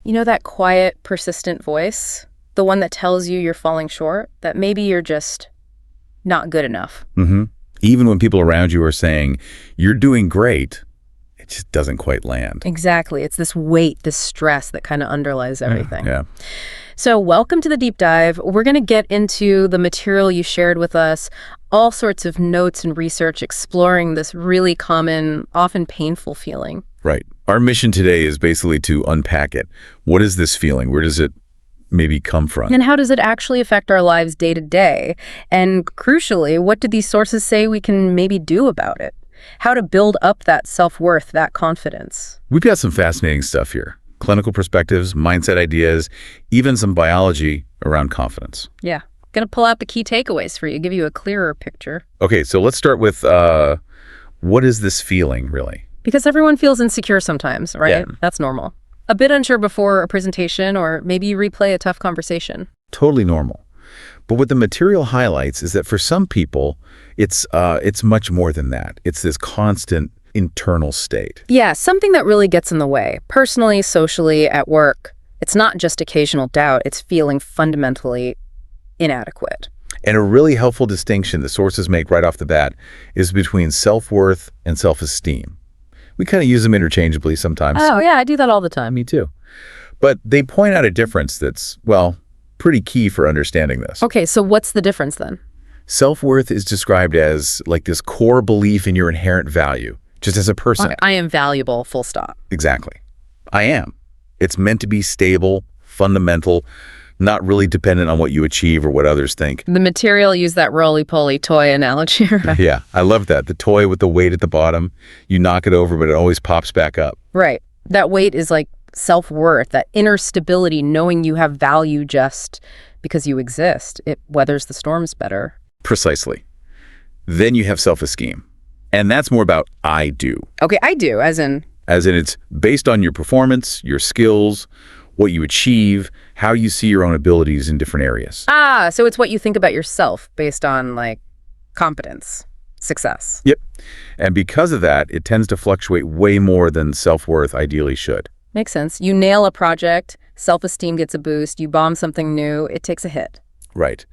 You know that quiet, persistent voice? The one that tells you you're falling short? That maybe you're just not good enough. hmm Even when people around you are saying, you're doing great, it just doesn't quite land. Exactly. It's this weight, this stress that kind of underlies everything. Yeah. So welcome to the deep dive. We're going to get into the material you shared with us, all sorts of notes and research exploring this really common, often painful feeling. Right. Our mission today is basically to unpack it. What is this feeling? Where does it maybe come from? And how does it actually affect our lives day to day? And crucially, what do these sources say we can maybe do about it? How to build up that self-worth, that confidence. We've got some fascinating stuff here. Clinical perspectives, mindset ideas, even some biology around confidence. Yeah. Going to pull out the key takeaways for you, give you a clearer picture. Okay, so let's start with what is this feeling, really? Because everyone feels insecure sometimes, right? Yeah. That's normal. A bit unsure before a presentation, or maybe you replay a tough conversation. Totally normal. But what the material highlights is that for some people, it's much more than that. It's this constant internal state. Yeah, something that really gets in the way, personally, socially, at work. It's not just occasional doubt, it's feeling fundamentally inadequate. And a really helpful distinction the sources make right off the bat is between self-worth and self-esteem. We kind of use them interchangeably sometimes. Oh, yeah, I do that all the time. Me too. But they point out a difference that's, well, pretty key for understanding this. Okay, so what's the difference then? Self-worth is described as like this core belief in your inherent value, just as a person. I am valuable, full stop. Exactly. I am. It's meant to be stable, fundamental, not really dependent on what you achieve or what others think. The material used that roly-poly toy analogy. Right? Yeah, I love that. The toy with the weight at the bottom, you knock it over, but it always pops back up. Right. That weight is like self-worth, that inner stability, knowing you have value just because you exist. It weathers the storms better. Precisely. Then you have self-esteem. And that's more about I do. Okay, I do, as in It's based on your performance, your skills, what you achieve, how you see your own abilities in different areas. so it's what you think about yourself based on, like, competence, success. Yep. And because of that, it tends to fluctuate way more than self-worth ideally should. Makes sense. You nail a project, self-esteem gets a boost. You bomb something new, it takes a hit. Right.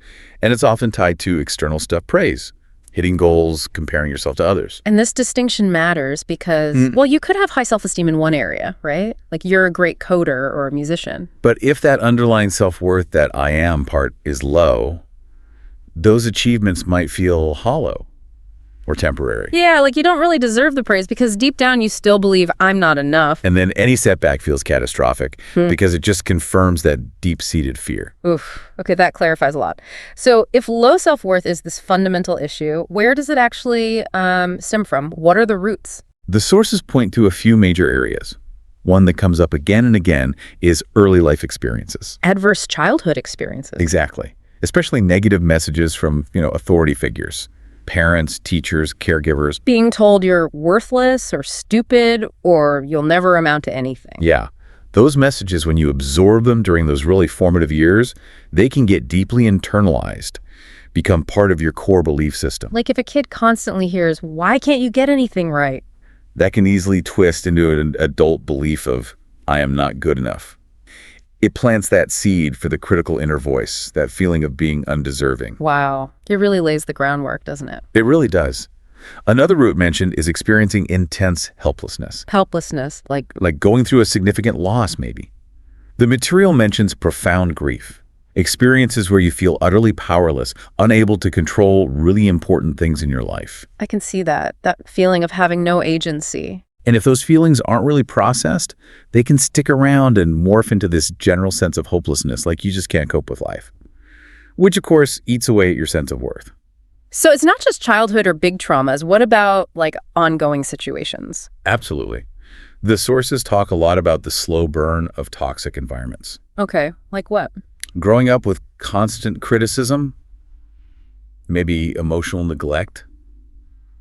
And it's often tied to external stuff, praise, hitting goals, comparing yourself to others. And this distinction matters because, well, you could have high self-esteem in one area, right? Like you're a great coder or a musician. But if that underlying self-worth, that I am part, is low, those achievements might feel hollow or temporary. Yeah, like you don't really deserve the praise because deep down you still believe I'm not enough. And then any setback feels catastrophic because it just confirms that deep-seated fear. Oof. Okay, that clarifies a lot. So if low self-worth is this fundamental issue, where does it actually stem from? What are the roots? The sources point to a few major areas. One that comes up again and again is early life experiences. Adverse childhood experiences. Exactly. Especially negative messages from, authority figures. Parents, teachers, caregivers. Being told you're worthless or stupid or you'll never amount to anything. Yeah. Those messages, when you absorb them during those really formative years, they can get deeply internalized, become part of your core belief system. Like if a kid constantly hears, why can't you get anything right? That can easily twist into an adult belief of, I am not good enough. It plants that seed for the critical inner voice, that feeling of being undeserving. Wow. It really lays the groundwork, doesn't it? It really does. Another root mentioned is experiencing intense helplessness. Helplessness, like Going through a significant loss, maybe. The material mentions profound grief, experiences where you feel utterly powerless, unable to control really important things in your life. I can see that feeling of having no agency. And if those feelings aren't really processed, they can stick around and morph into this general sense of hopelessness, like you just can't cope with life. Which, of course, eats away at your sense of worth. So it's not just childhood or big traumas. What about, like, ongoing situations? Absolutely. The sources talk a lot about the slow burn of toxic environments. Okay, like what? Growing up with constant criticism, maybe emotional neglect,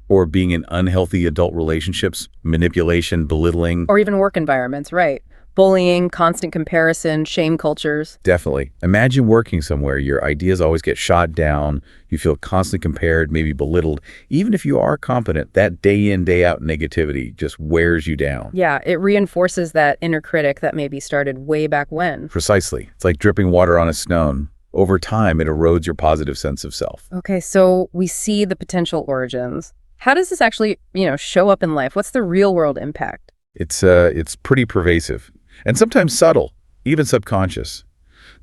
or being in unhealthy adult relationships, manipulation, belittling. Or even work environments, right? Bullying, constant comparison, shame cultures. Definitely. Imagine working somewhere. Your ideas always get shot down. You feel constantly compared, maybe belittled. Even if you are competent, that day in, day out negativity just wears you down. Yeah, it reinforces that inner critic that maybe started way back when. Precisely. It's like dripping water on a stone. Over time, it erodes your positive sense of self. Okay, so we see the potential origins. How does this actually, show up in life? What's the real world impact? It's pretty pervasive and sometimes subtle, even subconscious.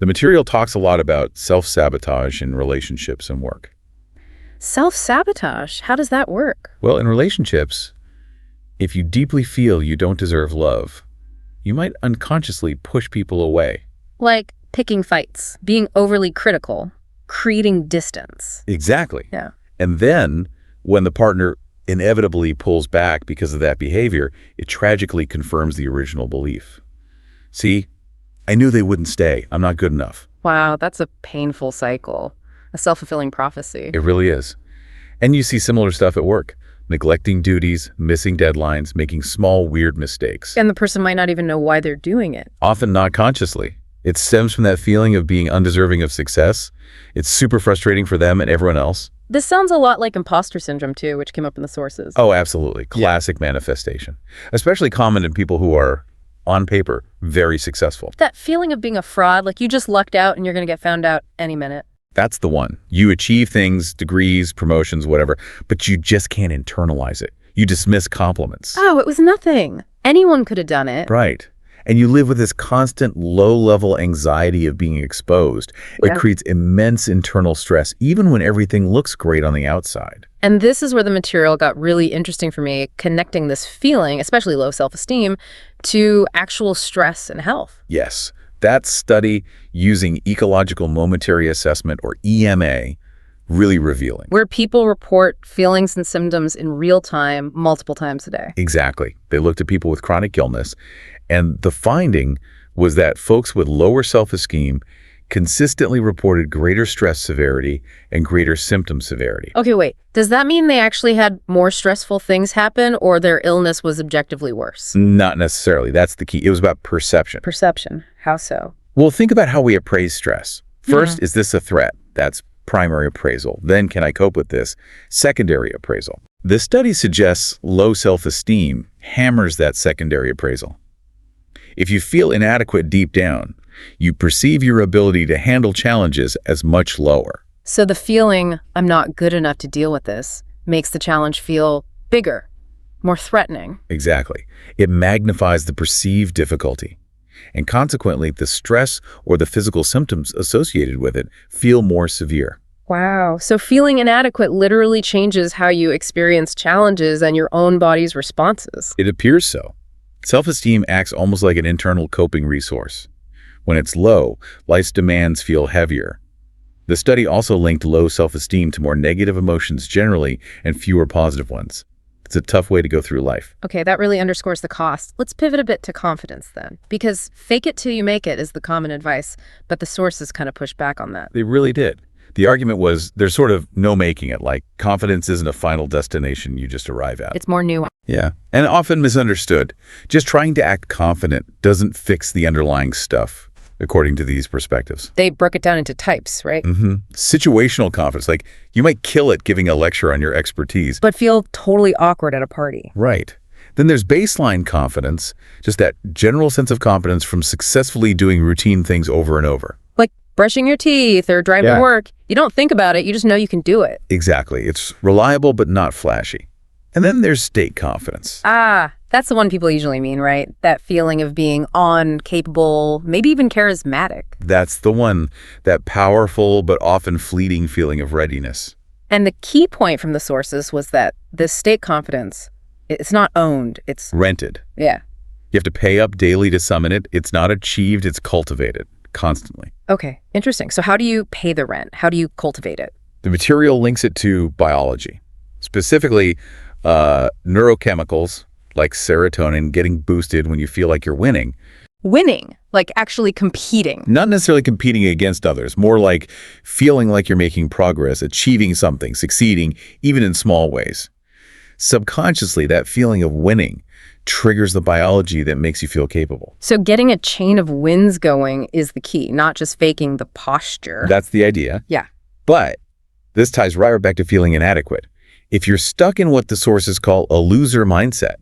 The material talks a lot about self-sabotage in relationships and work. Self-sabotage, how does that work? Well, in relationships, if you deeply feel you don't deserve love, you might unconsciously push people away. Like picking fights, being overly critical, creating distance. Exactly. Yeah. And then, when the partner inevitably pulls back because of that behavior, it tragically confirms the original belief. See, I knew they wouldn't stay. I'm not good enough. Wow, that's a painful cycle. A self-fulfilling prophecy. It really is. And you see similar stuff at work. Neglecting duties, missing deadlines, making small, weird mistakes. And the person might not even know why they're doing it. Often not consciously. It stems from that feeling of being undeserving of success. It's super frustrating for them and everyone else. This sounds a lot like imposter syndrome, too, which came up in the sources. Oh, absolutely. Classic manifestation. Especially common in people who are, on paper, very successful. That feeling of being a fraud, like you just lucked out and you're going to get found out any minute. That's the one. You achieve things, degrees, promotions, whatever, but you just can't internalize it. You dismiss compliments. Oh, it was nothing. Anyone could have done it. Right. And you live with this constant low-level anxiety of being exposed. It creates immense internal stress, even when everything looks great on the outside. And this is where the material got really interesting for me, connecting this feeling, especially low self-esteem, to actual stress and health. Yes. That study using ecological momentary assessment, or EMA, really revealing. Where people report feelings and symptoms in real time, multiple times a day. Exactly. They looked at people with chronic illness, and the finding was that folks with lower self-esteem consistently reported greater stress severity and greater symptom severity. Okay, wait. Does that mean they actually had more stressful things happen, or their illness was objectively worse? Not necessarily. That's the key. It was about perception. Perception. How so? Well, think about how we appraise stress. First, is this a threat? That's primary appraisal. Then, can I cope with this? Secondary appraisal. The study suggests low self-esteem hammers that secondary appraisal. If you feel inadequate deep down, you perceive your ability to handle challenges as much lower. So the feeling, I'm not good enough to deal with this, makes the challenge feel bigger, more threatening. Exactly. It magnifies the perceived difficulty. And consequently, the stress or the physical symptoms associated with it feel more severe. Wow. So feeling inadequate literally changes how you experience challenges and your own body's responses. It appears so. Self-esteem acts almost like an internal coping resource. When it's low, life's demands feel heavier. The study also linked low self-esteem to more negative emotions generally and fewer positive ones. It's a tough way to go through life. Okay, that really underscores the cost. Let's pivot a bit to confidence then, because fake it till you make it is the common advice, but the sources kind of push back on that. They really did. The argument was there's sort of no making it, like confidence isn't a final destination you just arrive at. It's more nuanced. Yeah, and often misunderstood. Just trying to act confident doesn't fix the underlying stuff, according to these perspectives. They broke it down into types, right? Situational confidence, like you might kill it giving a lecture on your expertise. But feel totally awkward at a party. Right. Then there's baseline confidence, just that general sense of confidence from successfully doing routine things over and over. Like brushing your teeth or driving to work. You don't think about it, you just know you can do it. Exactly. It's reliable but not flashy. And then there's state confidence. Ah, that's the one people usually mean, right? That feeling of being on, capable, maybe even charismatic. That's the one, that powerful but often fleeting feeling of readiness. And the key point from the sources was that this state confidence, it's not owned, it's Rented. Yeah. You have to pay up daily to summon it. It's not achieved, it's cultivated constantly. Okay, interesting. So how do you pay the rent? How do you cultivate it? The material links it to biology, specifically neurochemicals like serotonin getting boosted when you feel like you're winning. Winning, like actually competing. Not necessarily competing against others, more like feeling like you're making progress, achieving something, succeeding, even in small ways. Subconsciously, that feeling of winning triggers the biology that makes you feel capable. So getting a chain of wins going is the key, not just faking the posture. That's the idea. Yeah. But this ties right back to feeling inadequate. If you're stuck in what the sources call a loser mindset,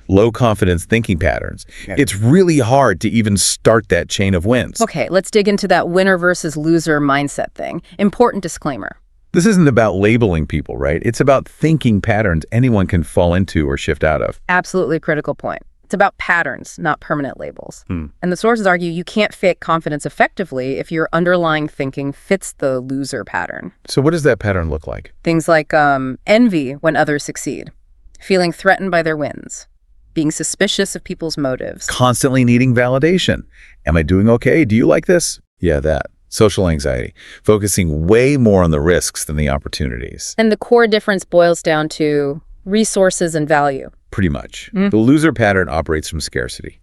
low confidence thinking patterns, it's really hard to even start that chain of wins. Okay, let's dig into that winner versus loser mindset thing. Important disclaimer. This isn't about labeling people, right? It's about thinking patterns anyone can fall into or shift out of. Absolutely critical point. It's about patterns, not permanent labels. And the sources argue you can't fake confidence effectively if your underlying thinking fits the loser pattern. So what does that pattern look like? Things like envy when others succeed, feeling threatened by their wins, being suspicious of people's motives. Constantly needing validation. Am I doing okay? Do you like this? Yeah, that. Social anxiety, focusing way more on the risks than the opportunities. And the core difference boils down to resources and value. Pretty much. The loser pattern operates from scarcity.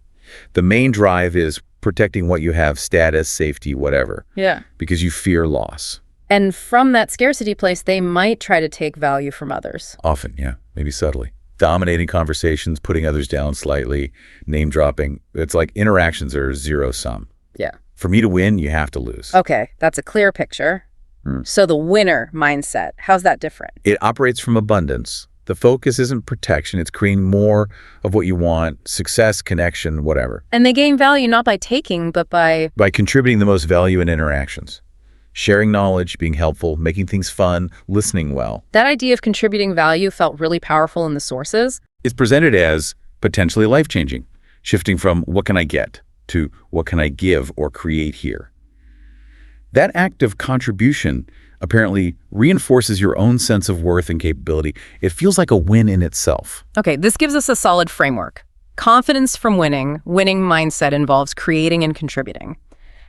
The main drive is protecting what you have, status, safety, whatever. Yeah. Because you fear loss. And from that scarcity place, they might try to take value from others. Often, yeah, maybe subtly. Dominating conversations, putting others down slightly, name dropping. It's like interactions are zero sum. Yeah. For me to win, you have to lose. Okay, that's a clear picture. So the winner mindset, how's that different? It operates from abundance. The focus isn't protection. It's creating more of what you want, success, connection, whatever. And they gain value not by taking, but by Contributing the most value in interactions. Sharing knowledge, being helpful, making things fun, listening well. that idea of contributing value felt really powerful in the sources. It's presented as potentially life-changing, shifting from what can I get to what can I give or create here. That act of contribution apparently reinforces your own sense of worth and capability. It feels like a win in itself. Okay, this gives us a solid framework. Confidence from winning mindset involves creating and contributing.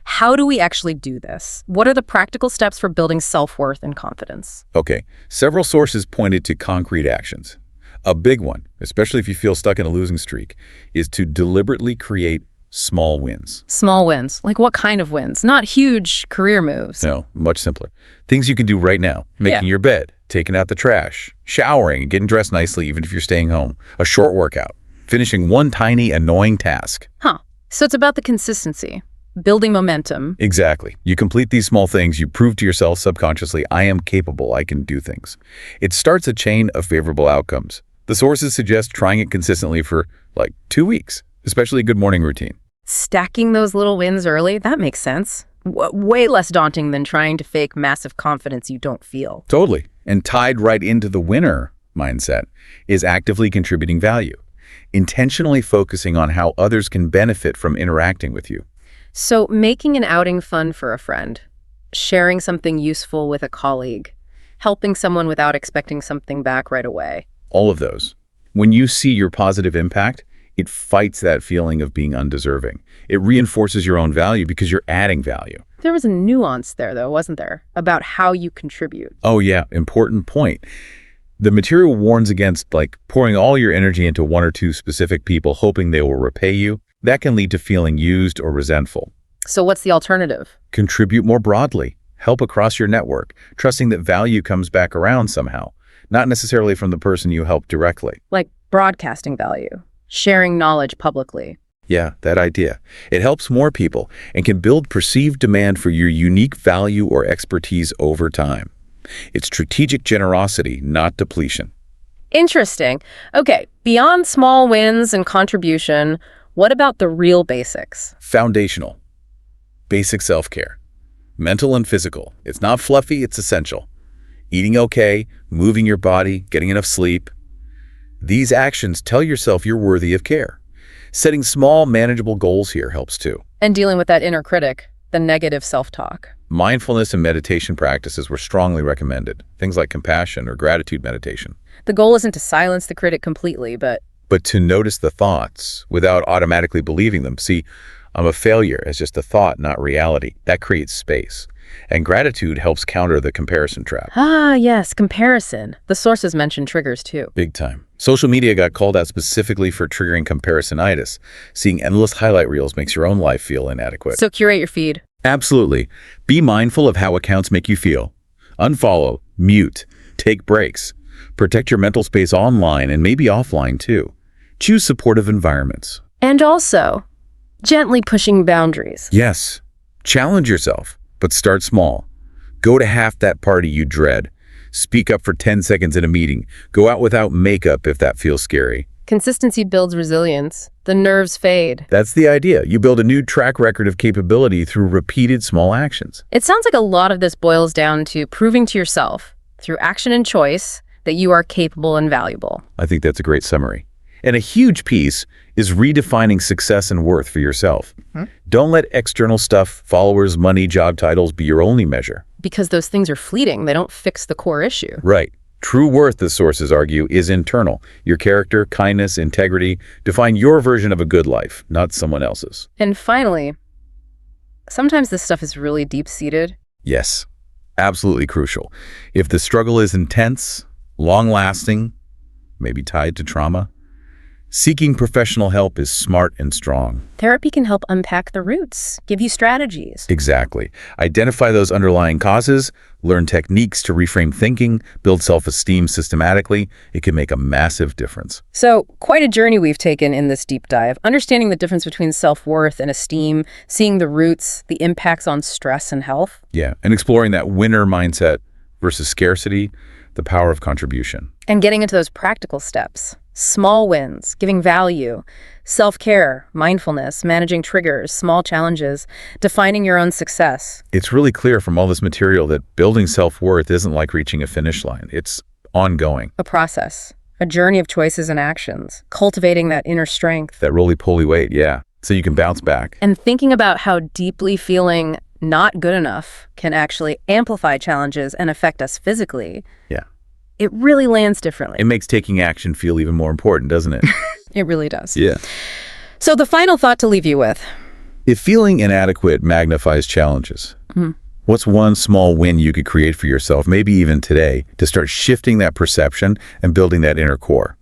How do we actually do this? What are the practical steps for building self-worth and confidence? Okay, several sources pointed to concrete actions. A big one, especially if you feel stuck in a losing streak, is to deliberately create small wins. Small wins. Like what kind of wins? Not huge career moves. No, much simpler. Things you can do right now. Making your bed, taking out the trash, showering, getting dressed nicely even if you're staying home, a short workout, finishing one tiny annoying task. So it's about the consistency, building momentum. Exactly. You complete these small things, you prove to yourself subconsciously, I am capable, I can do things. It starts a chain of favorable outcomes. The sources suggest trying it consistently for like 2 weeks, especially a good morning routine. Stacking those little wins early, that makes sense. Way less daunting than trying to fake massive confidence you don't feel. Totally. And tied right into the winner mindset is actively contributing value, intentionally focusing on how others can benefit from interacting with you. So making an outing fun for a friend, sharing something useful with a colleague, helping someone without expecting something back right away. All of those. When you see your positive impact, it fights that feeling of being undeserving. It reinforces your own value because you're adding value. There was a nuance there, though, wasn't there? About how you contribute. Oh yeah, important point. The material warns against pouring all your energy into one or two specific people hoping they will repay you. That can lead to feeling used or resentful. So what's the alternative? Contribute more broadly. Help across your network, trusting that value comes back around somehow, not necessarily from the person you help directly. Like broadcasting value, sharing knowledge publicly. Yeah, that idea. It helps more people and can build perceived demand for your unique value or expertise over time. It's strategic generosity, not depletion. Interesting. Okay, beyond small wins and contribution, what about the real basics? Foundational. Basic self-care. Mental and physical. It's not fluffy, it's essential. Eating okay, moving your body, getting enough sleep. These actions tell yourself you're worthy of care. Setting small, manageable goals here helps too. And dealing with that inner critic, the negative self-talk. Mindfulness and meditation practices were strongly recommended. Things like compassion or gratitude meditation. The goal isn't to silence the critic completely, but to notice the thoughts without automatically believing them. See, I'm a failure as just a thought, not reality. That creates space. And gratitude helps counter the comparison trap. Yes, comparison. The sources mention triggers too. Big time. Social media got called out specifically for triggering comparisonitis. Seeing endless highlight reels makes your own life feel inadequate. So curate your feed. Absolutely. Be mindful of how accounts make you feel. Unfollow, mute, take breaks. Protect your mental space online and maybe offline too. Choose supportive environments. And also, gently pushing boundaries. Yes, challenge yourself, but start small. Go to half that party you dread. Speak up for 10 seconds in a meeting. Go out without makeup if that feels scary. Consistency builds resilience. The nerves fade. That's the idea. You build a new track record of capability through repeated small actions. It sounds like a lot of this boils down to proving to yourself, through action and choice, that you are capable and valuable. I think that's a great summary. And a huge piece is redefining success and worth for yourself. Don't let external stuff, followers, money, job titles be your only measure. Because those things are fleeting. They don't fix the core issue. Right. True worth, the sources argue, is internal. Your character, kindness, integrity define your version of a good life, not someone else's. And finally, sometimes this stuff is really deep-seated. Yes, absolutely crucial. If the struggle is intense, long-lasting, maybe tied to trauma, seeking professional help is smart and strong. Therapy can help unpack the roots, give you strategies. Exactly. Identify those underlying causes, learn techniques to reframe thinking, build self-esteem systematically. It can make a massive difference. So, quite a journey we've taken in this deep dive, understanding the difference between self-worth and esteem, seeing the roots, the impacts on stress and health. Yeah, and exploring that winner mindset versus scarcity, the power of contribution. And getting into those practical steps. Small wins, giving value, self-care, mindfulness, managing triggers, small challenges, defining your own success. It's really clear from all this material that building self-worth isn't like reaching a finish line. It's ongoing. A process, a journey of choices and actions, cultivating that inner strength. That roly-poly weight, yeah, so you can bounce back. And thinking about how deeply feeling not good enough can actually amplify challenges and affect us physically. Yeah. It really lands differently. It makes taking action feel even more important, doesn't it? It really does. Yeah. So the final thought to leave you with. If feeling inadequate magnifies challenges, what's one small win you could create for yourself, maybe even today, to start shifting that perception and building that inner core?